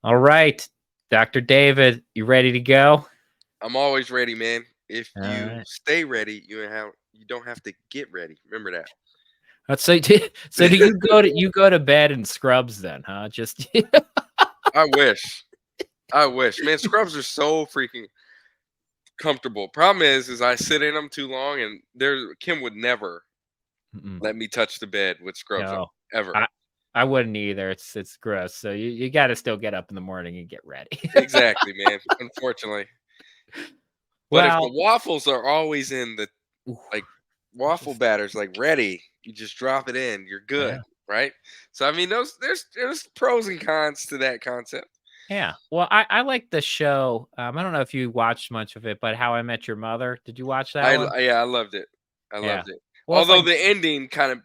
All right, Dr. David, you ready to go? I'm always ready, man. If All you right. stay ready, you don't have to get ready. Remember that. So, so do you go to bed in scrubs then, huh? Just I wish. I wish. Man, scrubs are so freaking comfortable. Problem is I sit in them too long, and there Kim would never Mm-mm. let me touch the bed with scrubs on No, ever. I I wouldn't either. It's gross. So you got to still get up in the morning and get ready. Exactly, man. Unfortunately, but if the Well, waffles are always in the ooh, like waffle waffles. batters like ready, you just drop it in. You're good, Yeah. right? So I mean, those there's pros and cons to that concept. Yeah. Well, I like the show. I don't know if you watched much of it, but How I Met Your Mother. Did you watch that one? Yeah, I loved it. I Yeah. loved it. Well, it's Although like the ending kind of,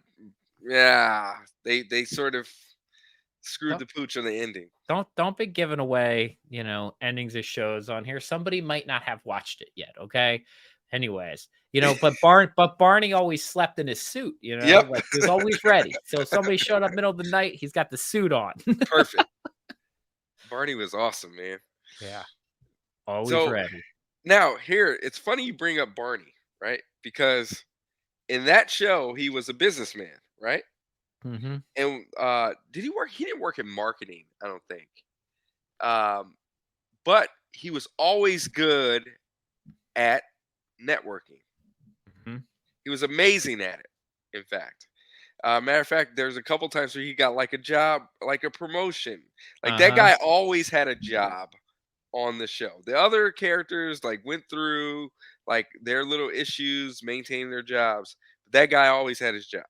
yeah, they sort of screwed don't the pooch on the ending. don't be giving away, endings of shows on here. Somebody might not have watched it yet, okay? Anyways, but Barney always slept in his suit, Yep, like he was always ready. So if somebody showed up middle of the night, he's got the suit on. perfect. Barney was awesome, man. Yeah, always So ready. now here, it's funny you bring up Barney, right? Because in that show, he was a businessman, right? Mhm. And did he work? He didn't work in marketing, I don't think. Um, but he was always good at networking. Mhm. He was amazing at it. In fact. Matter of fact, there's a couple times where he got like a job, like a promotion. Like that Uh-huh. guy always had a job on the show. The other characters like went through like their little issues maintaining their jobs. But that guy always had his job.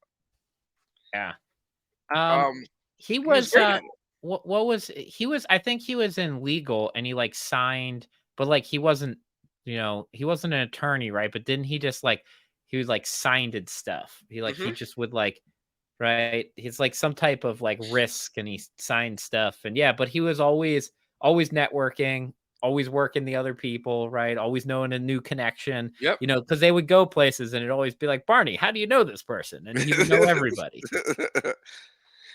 Yeah. Um Um, he he was was great at it. what was he was I think he was in legal and he like signed, but like he wasn't an attorney, right? But didn't he just like he was like signed and stuff. He Hmm. just would like right? He's like some type of like risk and he signed stuff. And yeah, but he was always networking, always working the other people, right? Always knowing a new connection, Yep. because they would go places and it'd always be like, Barney, how do you know this person? And he would know everybody.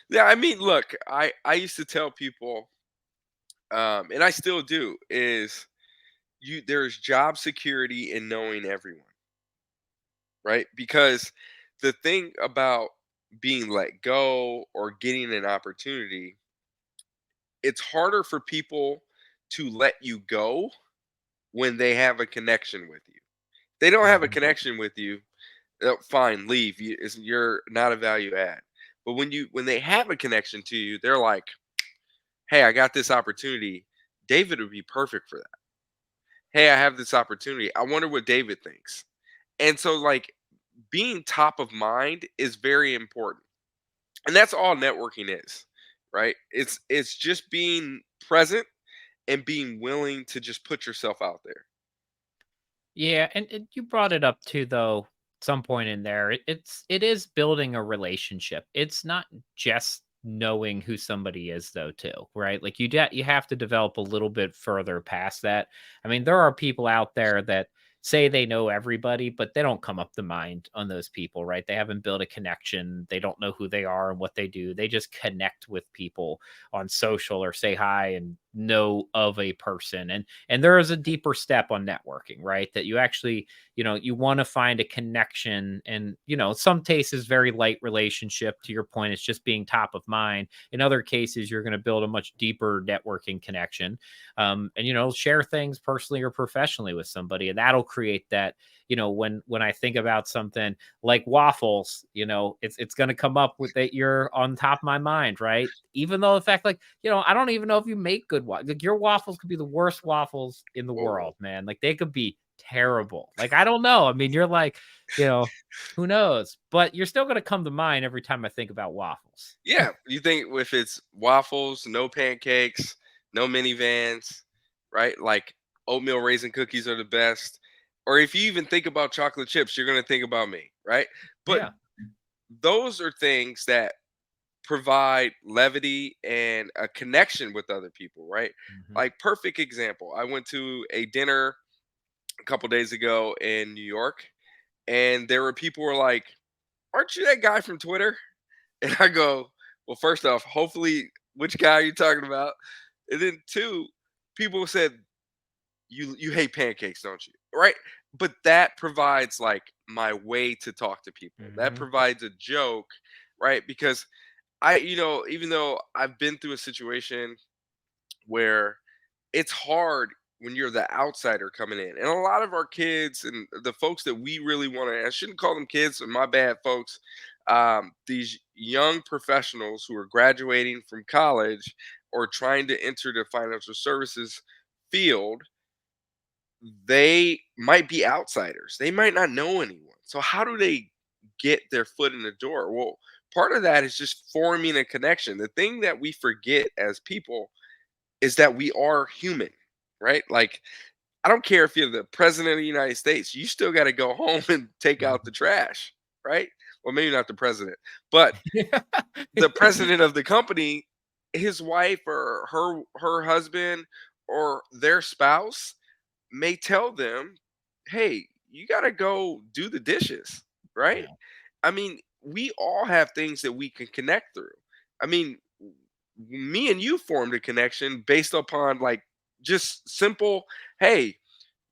Yeah, I mean, look, I used to tell people, and I still do, is there's job security in knowing everyone, right? Because the thing about being let go or getting an opportunity, it's harder for people to let you go when they have a connection with you. They don't have a Mhm. connection with you, fine, leave. You're not a value add. But when they have a connection to you, they're like, "Hey, I got this opportunity. David would be perfect for that. Hey, I have this opportunity. I wonder what David thinks." And so like being top of mind is very important. And that's all networking is, right? It's just being present and being willing to just put yourself out there. Yeah, and you brought it up too, though. Some point in there, it is building a relationship. It's not just knowing who somebody is, though, too, right? Like you have to develop a little bit further past that. I mean, there are people out there that say they know everybody, but they don't come up to mind on those people, right? They haven't built a connection. They don't know who they are and what they do. They just connect with people on social or say hi and know of a person. And there is a deeper step on networking, right? That you actually, you want to find a connection and, some cases very light relationship. To your point, it's just being top of mind. In other cases, you're going to build a much deeper networking connection. And share things personally or professionally with somebody, and that'll create that. When I think about something like waffles, it's going to come up with that you're on top of my mind, right? Even though the fact, like, I don't even know if you make good waffles. Like, your waffles could be the worst waffles in the Whoa. world, man. Like, they could be terrible. Like, I don't know. I mean, you're like, you know, who knows? But you're still gonna come to mind every time I think about waffles. Yeah, you think if it's waffles, no pancakes, no minivans, right? Like oatmeal raisin cookies are the best. Or if you even think about chocolate chips, you're going to think about me, right? But Yeah. those are things that provide levity and a connection with other people, right? Mhm. Like perfect example. I went to a dinner a couple days ago in New York, and there were people who were like, "Aren't you that guy from Twitter?" And I go, "Well, first off, hopefully, which guy are you talking about?" And then two, people said, you hate pancakes, don't you? Right? But that provides like my way to talk to people. That Mhm. provides a joke, right? Because even though I've been through a situation where it's hard when you're the outsider coming in. And a lot of our kids and the folks that we really want to, I shouldn't call them kids, my bad, folks. These young professionals who are graduating from college or trying to enter the financial services field, they might be outsiders. They might not know anyone. So, how do they get their foot in the door? Well, part of that is just forming a connection. The thing that we forget as people is that we are human, right? Like, I don't care if you're the president of the United States, you still got to go home and take out the Mhm. trash, right? Well, maybe not the president, but Yeah. the president of the company, his wife or her husband or their spouse may tell them, "Hey, you got to go do the dishes," right? Yeah. I mean, we all have things that we can connect through. I mean, me and you formed a connection based upon like just simple, hey,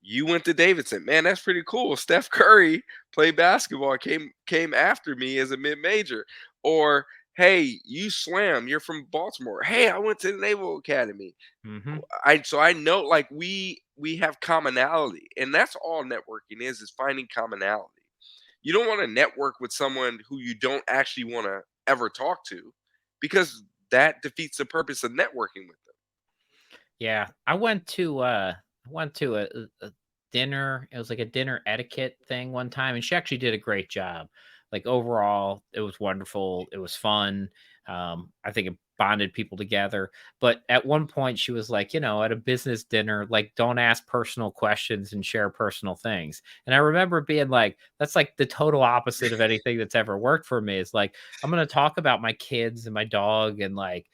you went to Davidson. Man, that's pretty cool. Steph Curry played basketball, came after me as a mid-major. Or hey, you swam, you're from Baltimore. Hey, I went to the Naval Academy. Mhm. I know like we have commonality. And that's all networking is finding commonality. You don't want to network with someone who you don't actually want to ever talk to because that defeats the purpose of networking with them. Yeah, I went to a dinner. It was like a dinner etiquette thing one time, and she actually did a great job. Like overall, it was wonderful. It was fun. I think it bonded people together. But at one point, she was like, at a business dinner, like don't ask personal questions and share personal things. And I remember being like, that's like the total opposite of anything that's ever worked for me. It's like I'm gonna talk about my kids and my dog and like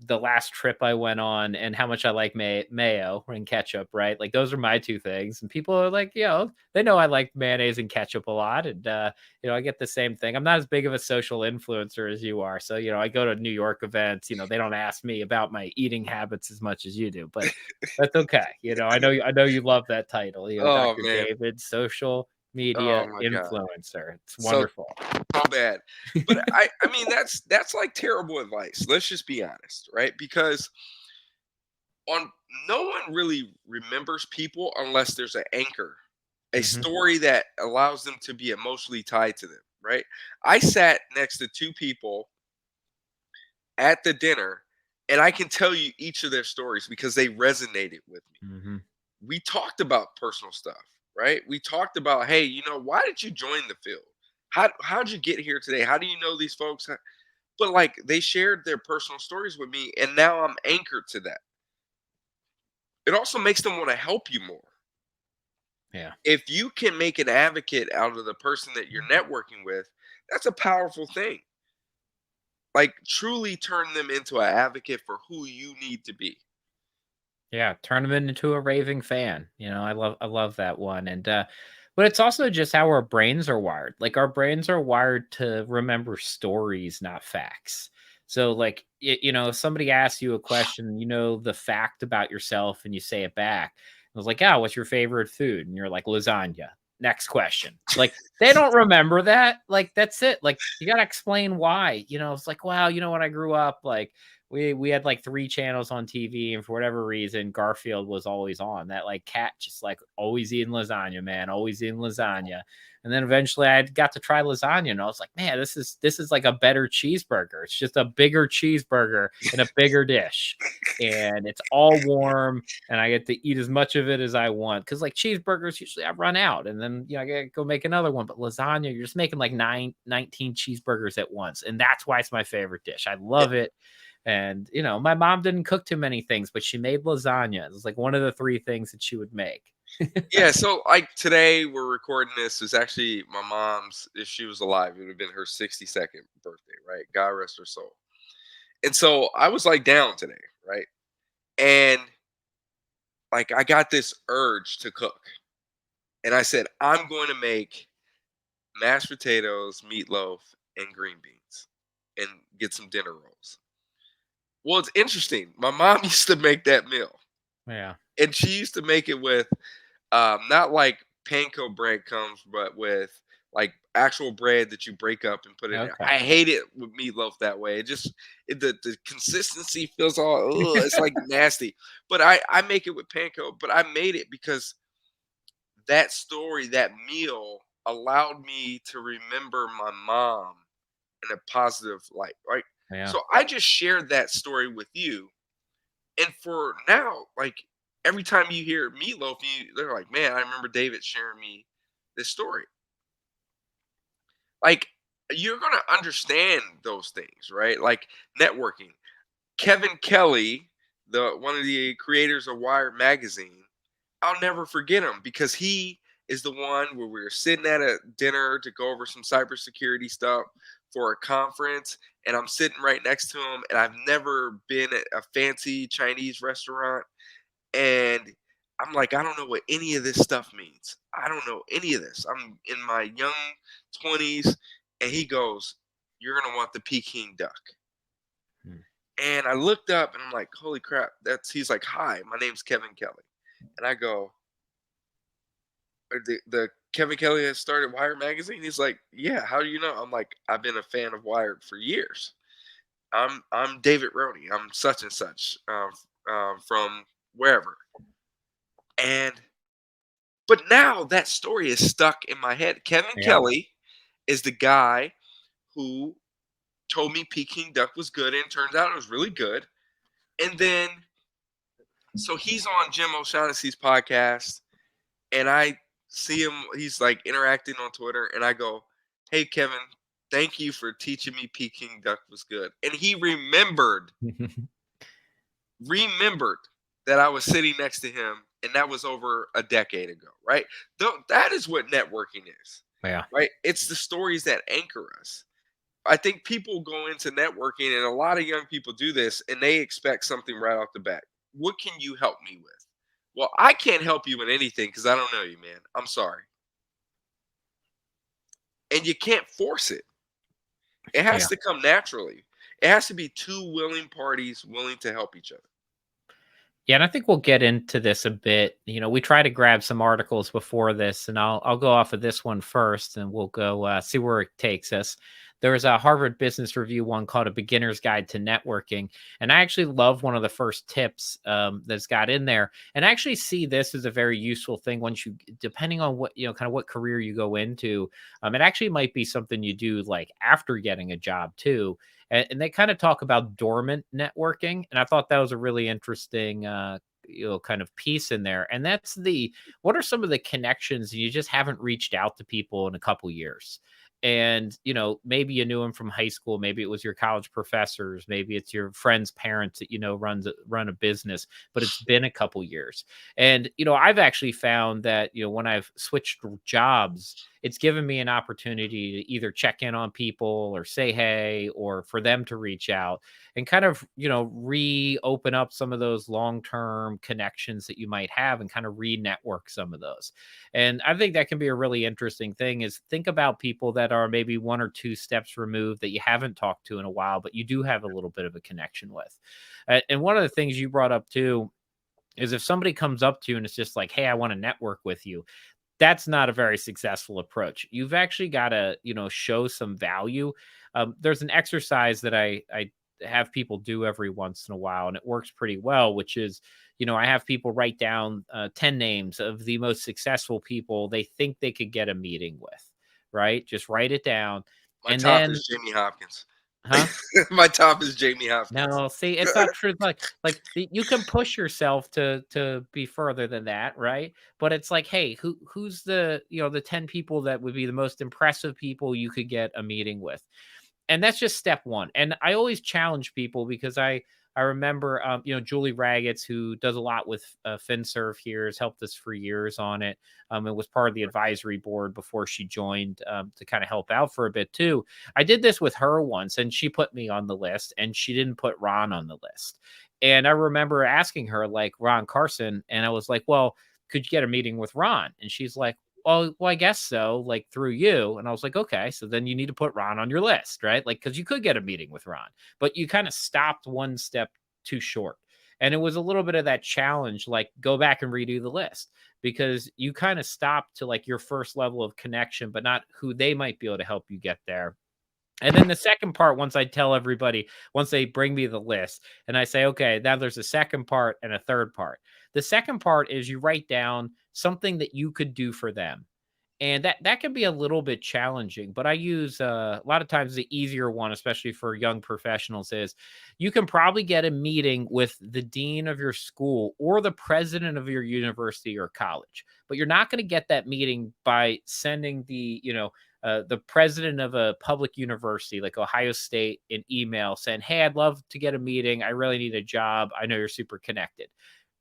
the last trip I went on and how much I like mayo and ketchup, right? Like those are my 2 things. And people are like, they know I like mayonnaise and ketchup a lot. And I get the same thing. I'm not as big of a social influencer as you are. So, I go to New York events, they don't ask me about my eating habits as much as you do, but that's okay. I know you love that title, Oh Dr. man. David, social Oh media my god. influencer. It's So wonderful. so bad. But I mean that's like terrible advice. Let's just be honest, right? Because on no one really remembers people unless there's an anchor, a Hmm. story that allows them to be emotionally tied to them, right? I sat next to two people at the dinner and I can tell you each of their stories because they resonated with me. Hmm. We talked about personal stuff, right? We talked about, hey, why did you join the field? How'd you get here today? How do you know these folks? But like they shared their personal stories with me, and now I'm anchored to that. It also makes them want to help you more. Yeah. If you can make an advocate out of the person that you're networking with, that's a powerful thing. Like truly turn them into an advocate for who you need to be. Yeah, turn them into a raving fan. I love that one. And but it's also just how our brains are wired. Like our brains are wired to remember stories, not facts. So like if somebody asks you a question, the fact about yourself and you say it back. I was like, "Oh, what's your favorite food?" And you're like, "Lasagna." Next question. Like they don't remember that. Like that's it. Like you got to explain why. It's like, "Wow, when I grew up like we had like 3 channels on TV, and for whatever reason, Garfield was always on. That, like, cat just, like, always eating lasagna, man, always eating lasagna, and then eventually I got to try lasagna, and I was like, "Man, this is like a better cheeseburger. It's just a bigger cheeseburger in a bigger dish, and it's all warm, and I get to eat as much of it as I want. Because like, cheeseburgers, usually I run out, and then, I gotta go make another one, but lasagna, you're just making, like, 19 cheeseburgers at once, and that's why it's my favorite dish. I love it. And, my mom didn't cook too many things, but she made lasagna. It was like one of the 3 things that she would make. Yeah, so like today we're recording this is actually my mom's, if she was alive, it would have been her 62nd birthday, right? God rest her soul. And so I was like down today, right? And like I got this urge to cook. And I said, I'm going to make mashed potatoes, meatloaf, and green beans and get some dinner rolls. Well, it's interesting. My mom used to make that meal, Yeah. and she used to make it with not like panko bread comes, but with like actual bread that you break up and put in there. Okay. I hate it with meatloaf that way. It just the consistency feels all ugh, it's like nasty. But I make it with panko, but I made it because that story, that meal allowed me to remember my mom in a positive light, right? Yeah. So I just shared that story with you. And for now, like every time you hear meatloaf, they're like, man, I remember David sharing me this story. Like you're gonna understand those things, right? Like networking. Kevin Kelly, the one of the creators of Wired magazine, I'll never forget him because he is the one where we were sitting at a dinner to go over some cybersecurity stuff for a conference, and I'm sitting right next to him, and I've never been at a fancy Chinese restaurant, and I'm like, I don't know what any of this stuff means. I don't know any of this. I'm in my young 20s, and he goes, "You're gonna want the Peking duck." Hmm. And I looked up, and I'm like, "Holy crap!" That's he's like, "Hi, my name's Kevin Kelly," and I go, the Kevin Kelly has started Wired magazine. He's like, yeah. How do you know? I'm like, I've been a fan of Wired for years. I'm David Roney. I'm such and such from wherever. And but now that story is stuck in my head. Kevin Yeah. Kelly is the guy who told me Peking duck was good, and it turns out it was really good. And then so he's on Jim O'Shaughnessy's podcast, and I see him, he's like interacting on Twitter, and I go, "Hey Kevin, thank you for teaching me Peking duck was good." And he remembered that I was sitting next to him, and that was over a decade ago, right? That is what networking is, Yeah. right? It's the stories that anchor us. I think people go into networking, and a lot of young people do this, and they expect something right off the bat. What can you help me with? Well, I can't help you in anything because I don't know you, man. I'm sorry. And you can't force it. It has Yeah. to come naturally. It has to be two willing parties willing to help each other. Yeah, and I think we'll get into this a bit. We try to grab some articles before this, and I'll go off of this one first, and we'll go see where it takes us. There was a Harvard Business Review one called "A Beginner's Guide to Networking," and I actually love one of the first tips that's got in there, and I actually see this as a very useful thing once you, depending on what kind of what career you go into. It actually might be something you do like after getting a job too, and they kind of talk about dormant networking, and I thought that was a really interesting kind of piece in there. And that's the what are some of the connections you just haven't reached out to people in a couple years, and maybe you knew them from high school, maybe it was your college professors, maybe it's your friend's parents that run a business, but it's been a couple years. And I've actually found that when I've switched jobs, it's given me an opportunity to either check in on people or say hey, or for them to reach out and kind of, reopen up some of those long-term connections that you might have and kind of re-network some of those. And I think that can be a really interesting thing is think about people that are maybe one or two steps removed that you haven't talked to in a while, but you do have a little bit of a connection with. And one of the things you brought up too is if somebody comes up to you and it's just like, hey, I want to network with you, that's not a very successful approach. You've actually got to, show some value. There's an exercise that I have people do every once in a while, and it works pretty well, which is, I have people write down 10 names of the most successful people they think they could get a meeting with, right? Just write it down. My And top then, is Jamie Hopkins. huh? My top is Jamie Hopkins. No, see, it's not true. You can push yourself to be further than that, right? But it's like, hey, who's the 10 people that would be the most impressive people you could get a meeting with? And that's just step one. And I always challenge people because I remember Julie Raggets, who does a lot with FinServe here, has helped us for years on it. And was part of the advisory board before she joined to kind of help out for a bit too. I did this with her once, and she put me on the list, and she didn't put Ron on the list. And I remember asking her, like, Ron Carson, and I was like, well, could you get a meeting with Ron? And she's like, well, I guess so, like through you. And I was like, okay, so then you need to put Ron on your list, right? Like, because you could get a meeting with Ron, but you kind of stopped one step too short. And it was a little bit of that challenge, like go back and redo the list because you kind of stop to like your first level of connection, but not who they might be able to help you get there. And then the second part, once I tell everybody, once they bring me the list and I say, okay, now there's a second part and a third part. The second part is you write down something that you could do for them. And that can be a little bit challenging, but I use a lot of times the easier one, especially for young professionals, is you can probably get a meeting with the dean of your school or the president of your university or college. But you're not going to get that meeting by sending the president of a public university like Ohio State an email saying, "Hey, I'd love to get a meeting. I really need a job. I know you're super connected."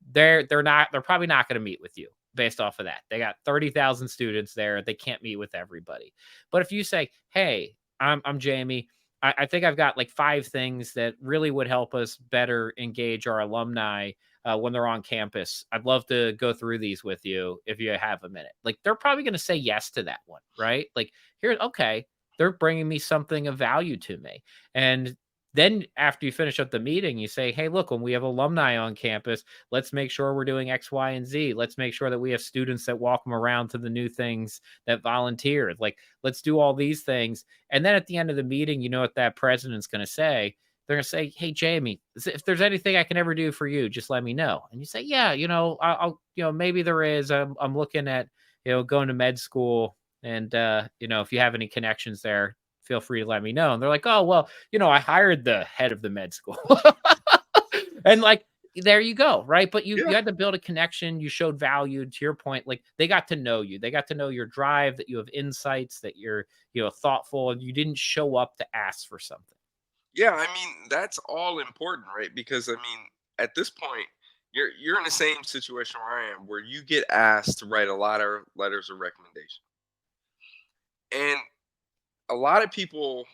They're probably not going to meet with you based off of that. They got 30,000 students there. They can't meet with everybody. But if you say, "Hey, I'm Jamie. I think I've got like 5 things that really would help us better engage our alumni when they're on campus. I'd love to go through these with you if you have a minute." Like they're probably going to say yes to that one, right? Like here, okay, they're bringing me something of value to me, and then after you finish up the meeting, you say, "Hey, look, when we have alumni on campus, let's make sure we're doing X, Y, and Z. Let's make sure that we have students that walk them around to the new things that volunteered. Like, let's do all these things." And then at the end of the meeting, you know what that president's going to say? They're going to say, "Hey, Jamie, if there's anything I can ever do for you, just let me know." And you say, "Yeah, maybe there is. I'm looking at, going to med school, and if you have any connections there, feel free to let me know." And they're like, "Oh, well, I hired the head of the med school." And like, there you go, right? But you Yeah. had to build a connection. You showed value to your point. Like they got to know you. They got to know your drive, that you have insights, that you're, thoughtful, and you didn't show up to ask for something. Yeah, I mean, that's all important, right? Because I mean, at this point, you're in the same situation where I am, where you get asked to write a lot of letters of recommendation. And a lot of people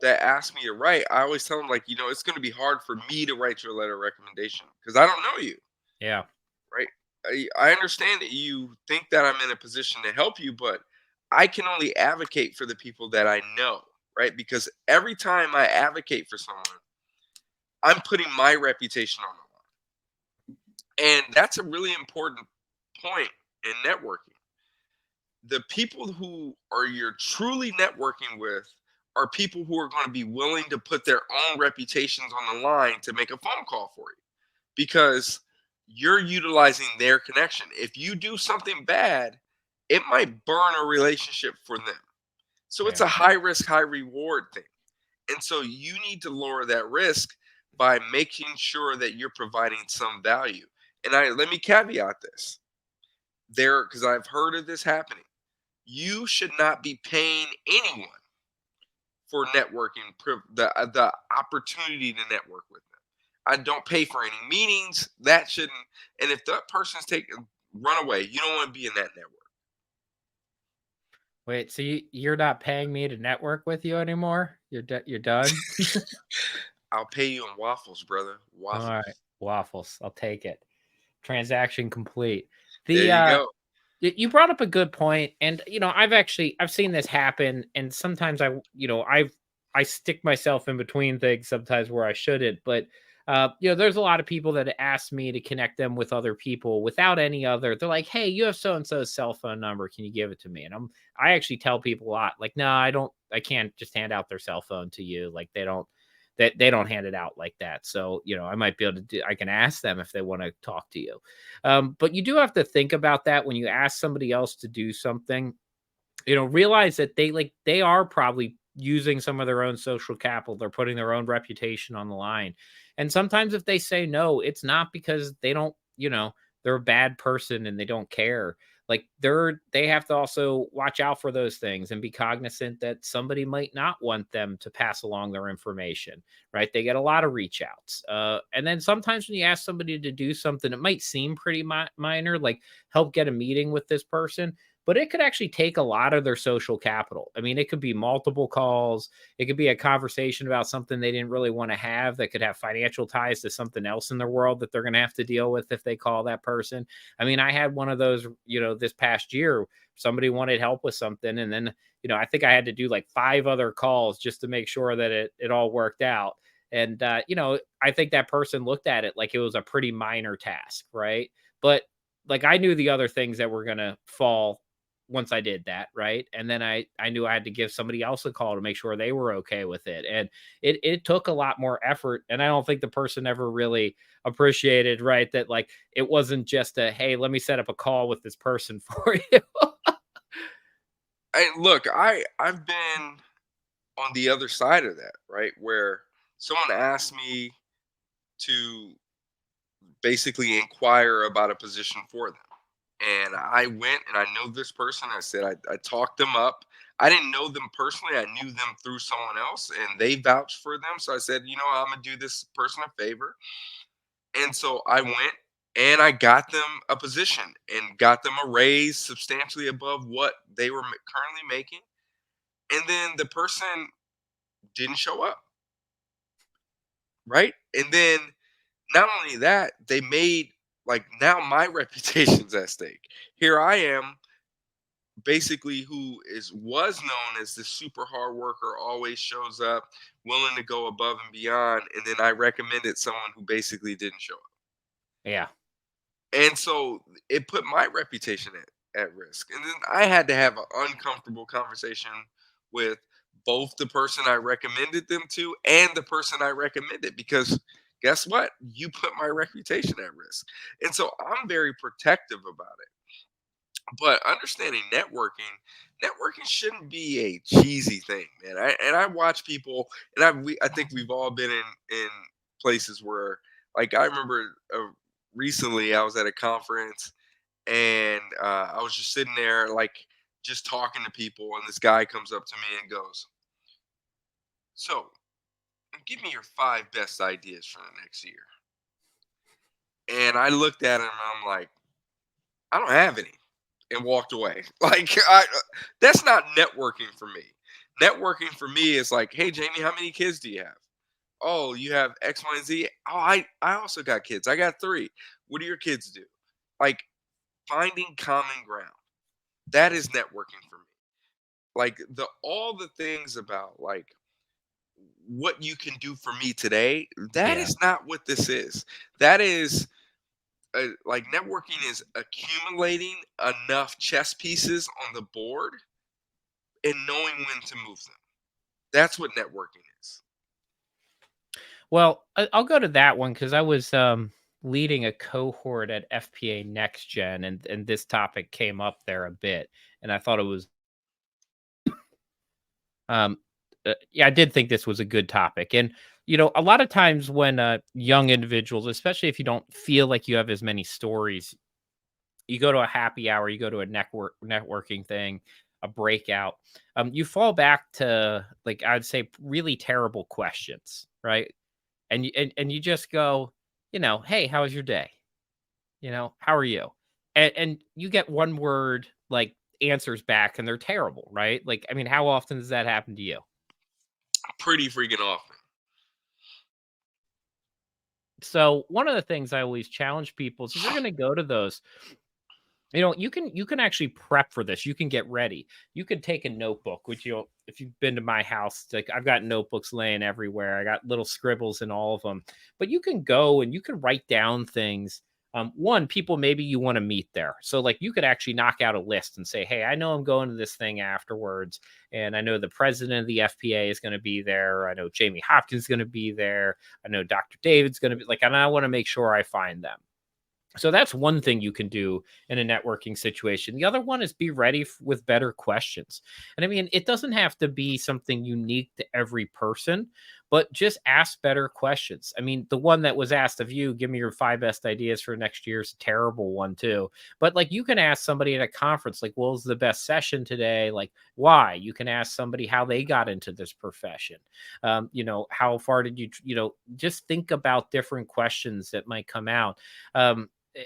that ask me to write, I always tell them like, it's going to be hard for me to write your letter of recommendation because I don't know you, Yeah. right? I understand that you think that I'm in a position to help you, but I can only advocate for the people that I know, right? Because every time I advocate for someone, I'm putting my reputation on the line. And that's a really important point in networking. The people who are you're truly networking with are people who are going to be willing to put their own reputations on the line to make a phone call for you because you're utilizing their connection. If you do something bad, it might burn a relationship for them. So it's Yeah. a high risk, high reward thing. And so you need to lower that risk by making sure that you're providing some value. And I let me caveat this there because I've heard of this happening. You should not be paying anyone for networking, the opportunity to network with them. I don't pay for any meetings. That shouldn't. And if that person's taking run away, you don't want to be in that network. Wait, so you're not paying me to network with you anymore? You're done? I'll pay you in waffles, brother. All right. Waffles. Waffles. I'll take it. Transaction complete. There The you go. You brought up a good point, and I've seen this happen, and sometimes I stick myself in between things sometimes where I shouldn't, but there's a lot of people that ask me to connect them with other people without any other. They're like, "Hey, you have so and so's cell phone number. Can you give it to me?" And I actually tell people a lot, like, "No, I don't. I can't just hand out their cell phone to you. Like they don't hand it out like that. So, I might be able to I can ask them if they want to talk to you." But you do have to think about that when you ask somebody else to do something, realize that they are probably using some of their own social capital. They're putting their own reputation on the line. And sometimes if they say no, it's not because they don't, they're a bad person and they don't care. Like they have to also watch out for those things and be cognizant that somebody might not want them to pass along their information, right? They get a lot of reach outs. And then sometimes when you ask somebody to do something, it might seem pretty minor, like help get a meeting with this person, but it could actually take a lot of their social capital. I mean, it could be multiple calls. It could be a conversation about something they didn't really want to have that could have financial ties to something else in their world that they're going to have to deal with if they call that person. I mean, I had one of those, this past year. Somebody wanted help with something. And then, I think I had to do like 5 other calls just to make sure that it all worked out. And I think that person looked at it like it was a pretty minor task, right? But like I knew the other things that were gonna fall once I did that, right? And then I knew I had to give somebody else a call to make sure they were okay with it. And it took a lot more effort. And I don't think the person ever really appreciated, right? That like it wasn't just a hey, let me set up a call with this person for you. And look, I've been on the other side of that, right? Where someone asked me to basically inquire about a position for them. And I went and I know this person. I said, I talked them up. I didn't know them personally. I knew them through someone else and they vouched for them. So I said, I'm going to do this person a favor. And so I went and I got them a position and got them a raise substantially above what they were currently making. And then the person didn't show up, right? And then not only that, they made like now my reputation's at stake. Here I am, basically, who is was known as the super hard worker, always shows up, willing to go above and beyond, and then I recommended someone who basically didn't show up. Yeah. And so it put my reputation at risk. And then I had to have an uncomfortable conversation with both the person I recommended them to and the person I recommended because guess what? You put my reputation at risk. And so I'm very protective about it. But understanding networking shouldn't be a cheesy thing, man. I watch people, and I think we've all been in places where, like, I remember recently I was at a conference and I was just sitting there, like, just talking to people, and this guy comes up to me and goes, "So, give me your 5 best ideas for the next year." And I looked at him and I'm like, "I don't have any." And walked away. Like that's not networking for me. Networking for me is like, hey Jamie, how many kids do you have? Oh, you have X, Y, and Z. Oh, I also got kids. I got 3. What do your kids do? Like finding common ground. That is networking for me. Like the all the things about like what you can do for me today, that Yeah. is not what this is. That is like networking is accumulating enough chess pieces on the board and knowing when to move them. That's what networking is. Well, I'll go to that one because I was leading a cohort at FPA Next Gen, and this topic came up there a bit, and I thought it was um, yeah, I did think this was a good topic, and a lot of times when young individuals, especially if you don't feel like you have as many stories, you go to a happy hour, you go to a networking thing, a breakout, you fall back to like I'd say really terrible questions, right? And you just go, "Hey, how was your day?" "How are you?" And you get one word, like, answers back, and they're terrible, right? Like, I mean, how often does that happen to you? Pretty freaking often. So, one of the things I always challenge people is if you're gonna go to those, you can actually prep for this. You can get ready. You could take a notebook, which if you've been to my house, like I've got notebooks laying everywhere. I got little scribbles in all of them. But you can go and you can write down things. One, people maybe you want to meet there. So like you could actually knock out a list and say, hey, I know I'm going to this thing afterwards. And I know the president of the FPA is going to be there. I know Jamie Hopkins is going to be there. I know Dr. David's going to be like, and I want to make sure I find them. So that's one thing you can do in a networking situation. The other one is be ready with better questions. And I mean, it doesn't have to be something unique to every person, but just ask better questions. I mean, the one that was asked of you, give me your 5 best ideas for next year is a terrible one too. But like you can ask somebody at a conference, like, what was the best session today? Like, why? You can ask somebody how they got into this profession. How far did just think about different questions that might come out.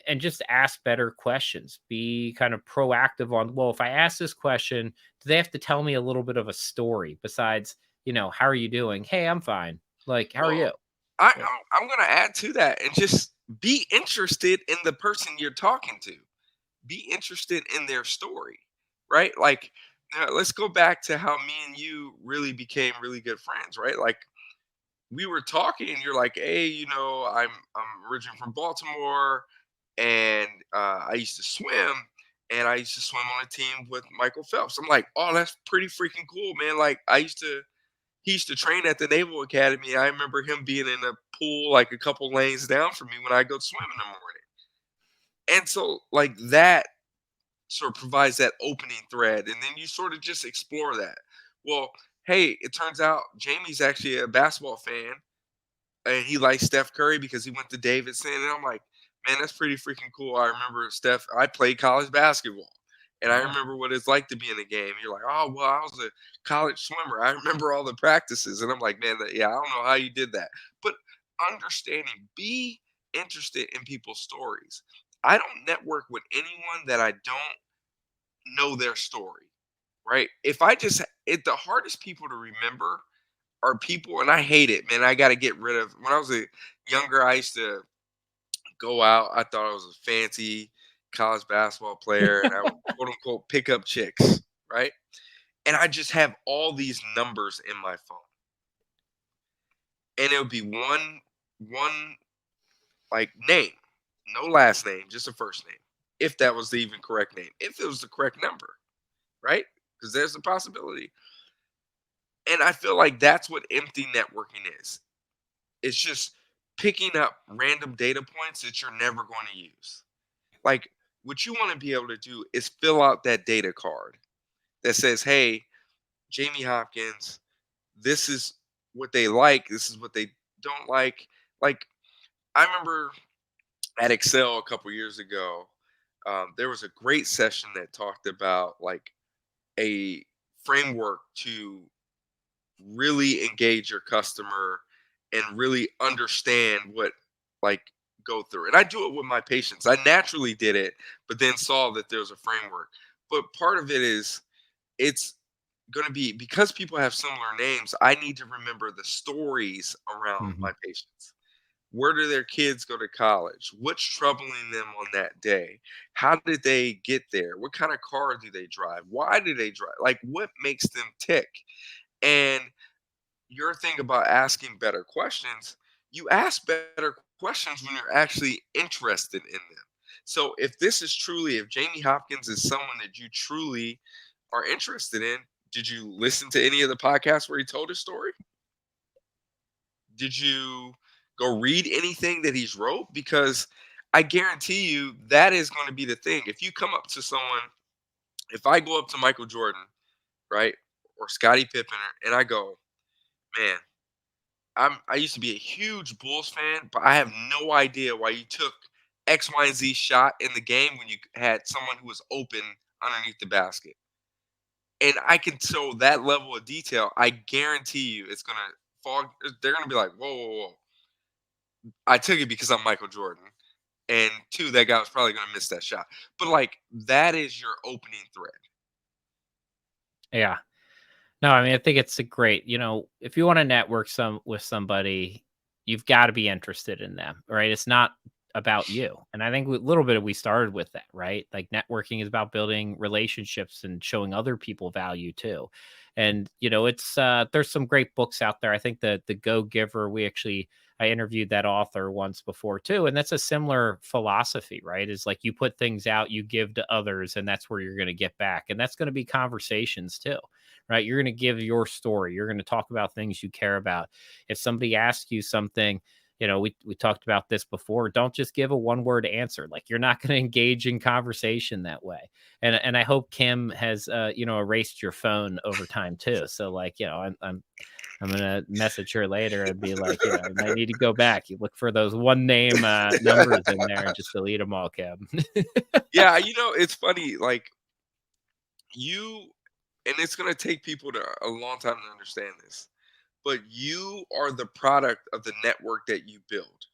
And just ask better questions. Be kind of proactive on, well, if I ask this question, do they have to tell me a little bit of a story besides, how are you doing? Hey, I'm fine. Like, how are Well, you? I, Like, I'm going to add to that and just be interested in the person you're talking to. Be interested in their story, right? Like, let's go back to how me and you really became really good friends, right? Like, we were talking, and you're like, "Hey, I'm originally from Baltimore, and I used to swim, and I used to swim on a team with Michael Phelps." I'm like, "Oh, that's pretty freaking cool, man!" Like, he used to train at the Naval Academy. I remember him being in a pool like a couple lanes down from me when I go swim in the morning. And so, like, that sort of provides that opening thread, and then you sort of just explore that. Well, hey, it turns out Jamie's actually a basketball fan, and he likes Steph Curry because he went to Davidson. And I'm like, man, that's pretty freaking cool. I remember Steph. I played college basketball, and I Yeah. remember what it's like to be in a game. You're like, oh well, I was a college swimmer. I remember all the practices, and I'm like, man, yeah, I don't know how you did that, but understanding, be interested in people's stories. I don't network with anyone that I don't know their story, right? If I just, the hardest people to remember are people, and I hate it, man. I got to get rid of. When I was a younger, I used to go out. I thought I was a fancy college basketball player, and I would quote unquote pick up chicks, right? And I just have all these numbers in my phone, and it would be one like name, no last name, just a first name, if that was the even correct name, if it was the correct number, right? Because there's a possibility. And I feel like that's what empty networking is. It's just picking up random data points that you're never going to use. Like, what you want to be able to do is fill out that data card that says, hey, Jamie Hopkins, this is what they like, this is what they don't like. Like, I remember at Excel a couple years ago, there was a great session that talked about like a framework to really engage your customer and really understand what like go through. And I do it with my patients. I naturally did it, but then saw that there's a framework. But part of it is it's going to be because people have similar names, I need to remember the stories around Mhm. my patients. Where do their kids go to college? What's troubling them on that day? How did they get there? What kind of car do they drive? Why do they drive? Like, what makes them tick? And your thing about asking better questions, you ask better questions when you're actually interested in them. So if this is truly, if Jamie Hopkins is someone that you truly are interested in, did you listen to any of the podcasts where he told his story? Did you go read anything that he's wrote? Because I guarantee you that is going to be the thing. If you come up to someone, if I go up to Michael Jordan, right, or Scottie Pippen, and I go, man, I used to be a huge Bulls fan, but I have no idea why you took X, Y, and Z shot in the game when you had someone who was open underneath the basket. And I can show that level of detail. I guarantee you it's gonna fall. They're gonna be like, whoa, whoa, whoa. I took it because I'm Michael Jordan. And two, that guy was probably gonna miss that shot. But like that is your opening thread. Yeah. No, I mean, I think it's a great, if you want to network with somebody, you've got to be interested in them, right? It's not about you. And I think a little bit we started with that, right? Like networking is about building relationships and showing other people value too. And it's there's some great books out there. I think the Go Giver, I interviewed that author once before too, and that's a similar philosophy, right? Is like you put things out, you give to others, and that's where you're going to get back. And that's going to be conversations too, right? You're going to give your story. You're going to talk about things you care about. If somebody asks you something, we talked about this before. Don't just give a one word answer. Like you're not going to engage in conversation that way. And I hope Kim has erased your phone over time too. So like I'm gonna message her later and be like, you might need to go back. You look for those one name numbers in there and just delete them all, Kim. Yeah, it's funny, like you and it's gonna take people to a long time to understand this, but you are the product of the network that you build,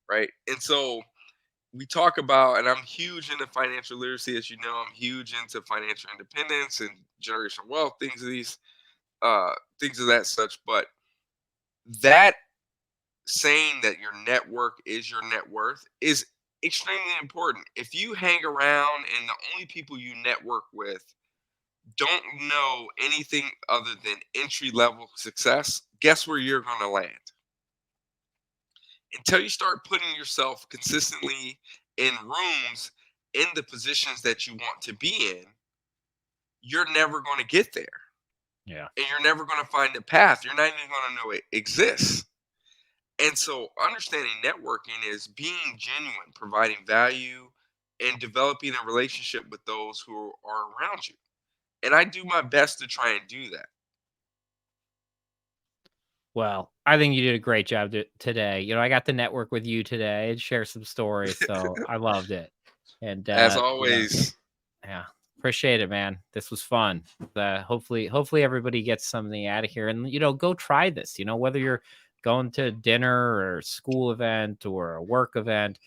right? And so we talk about, and I'm huge into financial literacy, as you know, I'm huge into financial independence and generational wealth, things of that such. But that saying that your network is your net worth is extremely important. If you hang around and the only people you network with don't know anything other than entry level success, guess where you're going to land? Until you start putting yourself consistently in rooms in the positions that you want to be in, you're never going to get there. Yeah. And you're never going to find the path. You're not even going to know it exists. And so, understanding networking is being genuine, providing value, and developing a relationship with those who are around you. And I do my best to try and do that. Well, I think you did a great job today. I got to network with you today and share some stories, so I loved it. And As always, yeah, appreciate it, man. This was fun. Hopefully everybody gets something out of here, and go try this. Whether you're going to dinner or school event or a work event,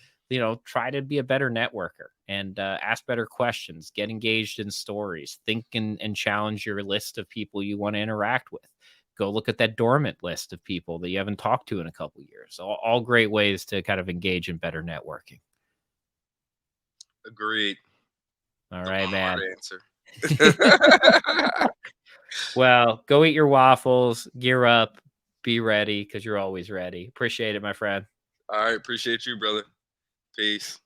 try to be a better networker and ask better questions. Get engaged in stories. Think and challenge your list of people you want to interact with. Go look at that dormant list of people that you haven't talked to in a couple years. All great ways to kind of engage in better networking. agreed. All The right, one man. word answer. Well, go eat your waffles, gear up, be ready because you're always ready. Appreciate it, my friend. All right. Appreciate you, brother. Peace.